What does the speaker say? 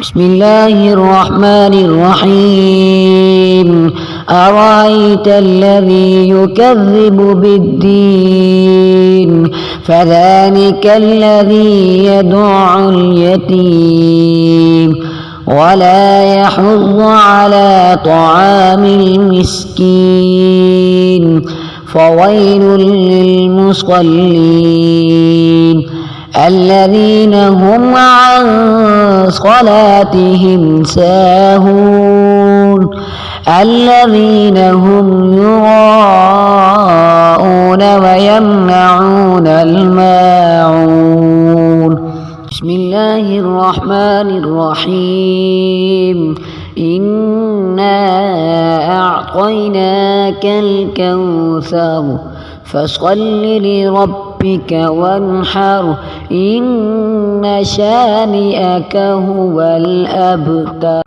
بسم الله الرحمن الرحيم أرأيت الذي يكذب بالدين فذلك الذي يدع اليتيم ولا يحض على طعام المسكين فويل للمصلين الذين هم عن صلاتهم ساهون الذين هم يراءون ويمنعون الماعون. بسم الله الرحمن الرحيم إنا أعطيناك الكوثر فصل لربك وانحر إن شانئك هو الأبتر.